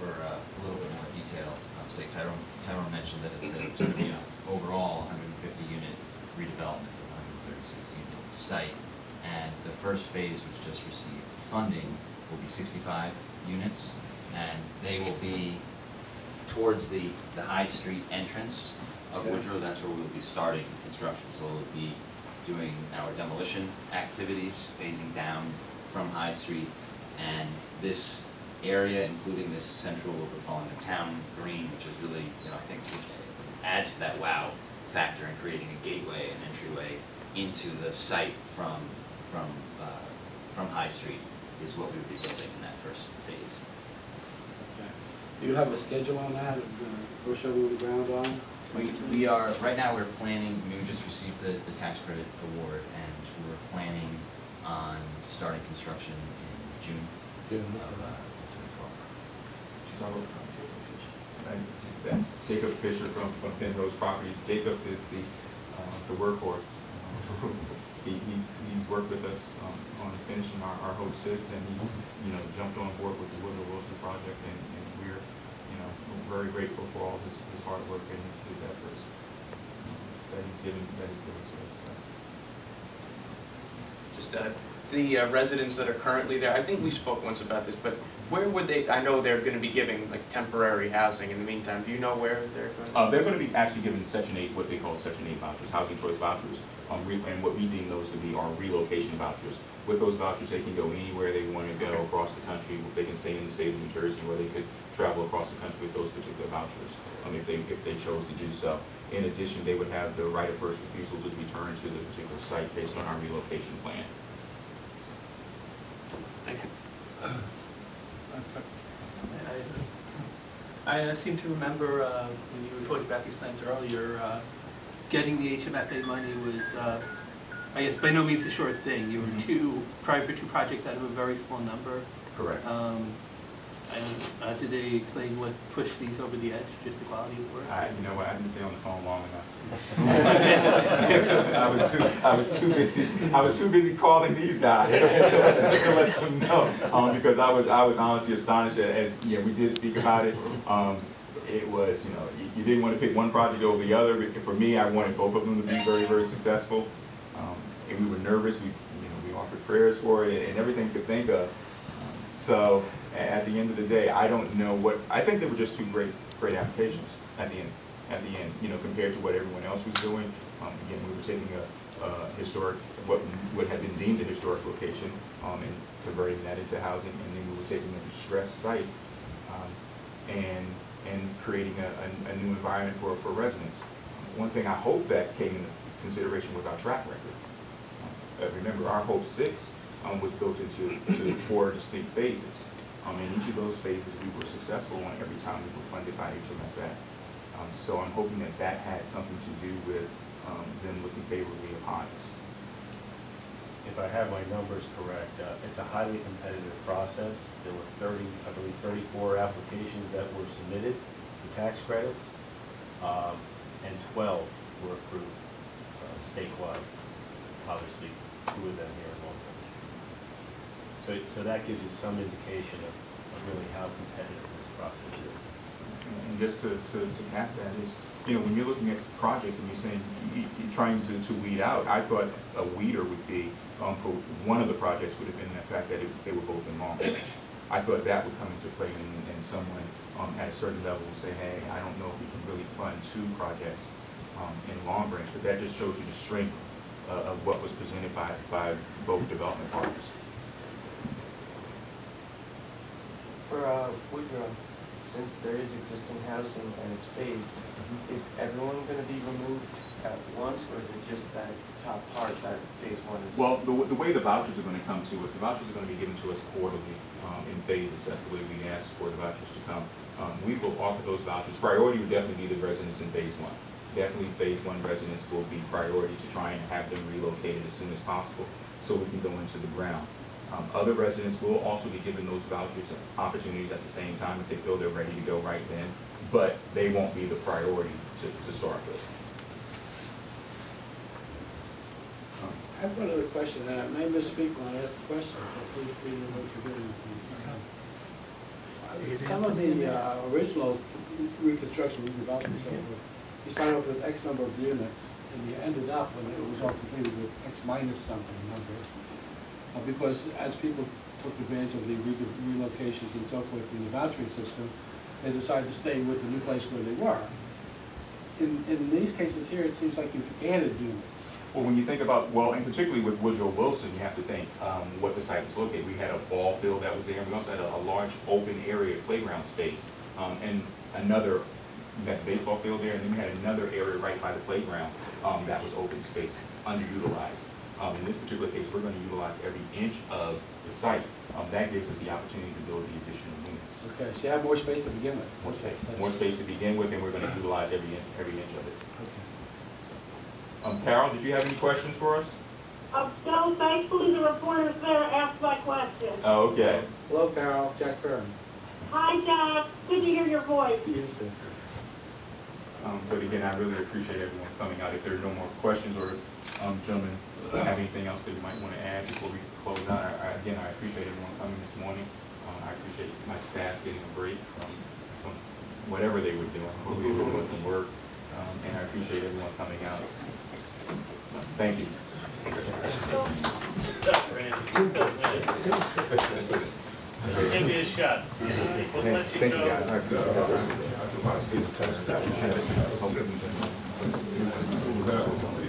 for a little bit more detail. Tyrone mentioned that it's going to be an overall 150 unit redevelopment of 136 unit site, and the first phase, which just received funding, will be 65 units, and they will be towards the High Street entrance of Woodrow. That's where we'll be starting construction. So we'll be doing our demolition activities, phasing down from High Street, and this area, including this central, what we're calling the town green, which is really, I think adds to that wow factor in creating a gateway, an entryway into the site from High Street, is what we would be building in that first phase. Okay. Do you have a schedule on that? Or show we the ground on? We are, right now we're planning, we just received the tax credit award, and we're planning on starting construction in June of 2012. That's Jacob Fisher from Penrose Properties. Jacob is the workhorse. He's worked with us on finishing our Hope 6, and he's jumped on board with the Woodrow Wilson project, and we're very grateful for all his hard work and his efforts that he's given to us. Just the residents that are currently there, I think we spoke once about this, but where would they, I know they're going to be giving like temporary housing in the meantime. Do you know where they're going? They're going to be actually given Section 8, what they call Section 8 vouchers, housing choice vouchers, and what we deem those to be are relocation vouchers. With those vouchers, they can go anywhere they want to go across the country. They can stay in the state of New Jersey, where they could travel across the country with those particular vouchers, if they chose to do so. In addition, they would have the right of first refusal to return to the particular site based on our relocation plan. Thank you. I seem to remember when you were talking about these plans earlier, getting the HMFA money was, I guess, by no means a short thing. You were trying for two projects out of a very small number. Correct. Did they explain what pushed these over the edge, just the quality of work? You know what, I didn't stay on the phone long enough. I was too busy calling these guys to let them know, because I was honestly astonished as we did speak about it. It was, you didn't want to pick one project over the other. For me, I wanted both of them to be very, very successful. And we were nervous. We offered prayers for it and everything you could think of. So at the end of the day, I don't know what, I think they were just two great applications at the end, compared to what everyone else was doing. Again, we were taking a historic, what would have been deemed a historic location, and converting that into housing, and then we were taking a distressed site and creating a new environment for residents. One thing I hope that came into consideration was our track record. Remember, our Hope 6 was built into 4 distinct phases. In each of those phases, we were successful on every time we were funded by HMFA. So I'm hoping that had something to do with them looking favorably upon us. If I have my numbers correct, it's a highly competitive process. There were 34 applications that were submitted for tax credits, and 12 were approved statewide. Obviously, 2 of them here in Long Beach. So that gives you some indication of really how competitive this process is. And just to cap that is, when you're looking at projects and you're saying you're trying to weed out, I thought a weeder would be, for one of the projects would have been the fact that they were both in Long Beach. I thought that would come into play, and someone at a certain level would say, hey, I don't know if we can really fund 2 projects in Long Branch, but that just shows you the strength of what was presented by both development partners. For Woodrow, since there is existing housing and it's phased, is everyone going to be removed at once, or is it just that top part that phase 1 is? Well, the way the vouchers are going to come to us, the vouchers are going to be given to us quarterly in phases. That's the way we ask for the vouchers to come. We will offer those vouchers. Priority would definitely be the residents in phase 1. Definitely phase 1 residents will be priority to try and have them relocated as soon as possible so we can go into the ground. Other residents will also be given those vouchers and opportunities at the same time if they feel they're ready to go right then, but they won't be the priority to start with. I have one other question, and I may misspeak when I ask the question, so please read what you're getting. some of the original reconstruction, redevelopment, so you started off with X number of units, and you ended up, when it was all completed, with X minus something number. Because as people took advantage of the relocations and so forth in the vouchering system, they decided to stay with the new place where they were. In these cases here, it seems like you've added units. Well, when you think about, well, and particularly with Woodrow Wilson, you have to think what the site was located. We had a ball field that was there. We also had a large open area playground space, and another, we had the baseball field there, and then we had another area right by the playground that was open space, underutilized. In this particular case, we're going to utilize every inch of the site. That gives us the opportunity to build the additional units. Okay, so you have more space to begin with. More space. More space to begin with, and we're going to utilize every inch of it. Okay. Carol, did you have any questions for us? No, thankfully the reporter's there asked my question. Oh, okay. Hello, Carol. Jack Byrne. Hi, Jack. Good to hear your voice. You too. But again, I really appreciate everyone coming out. If there are no more questions, or gentlemen have anything else that you might want to add before we close out, again, I appreciate everyone coming this morning. I appreciate my staff getting a break from whatever they were doing. Hopefully they were doing some work. And I appreciate everyone coming out. Thank you. Give me a shot. We'll let you Thank you, go. guys. I appreciate it.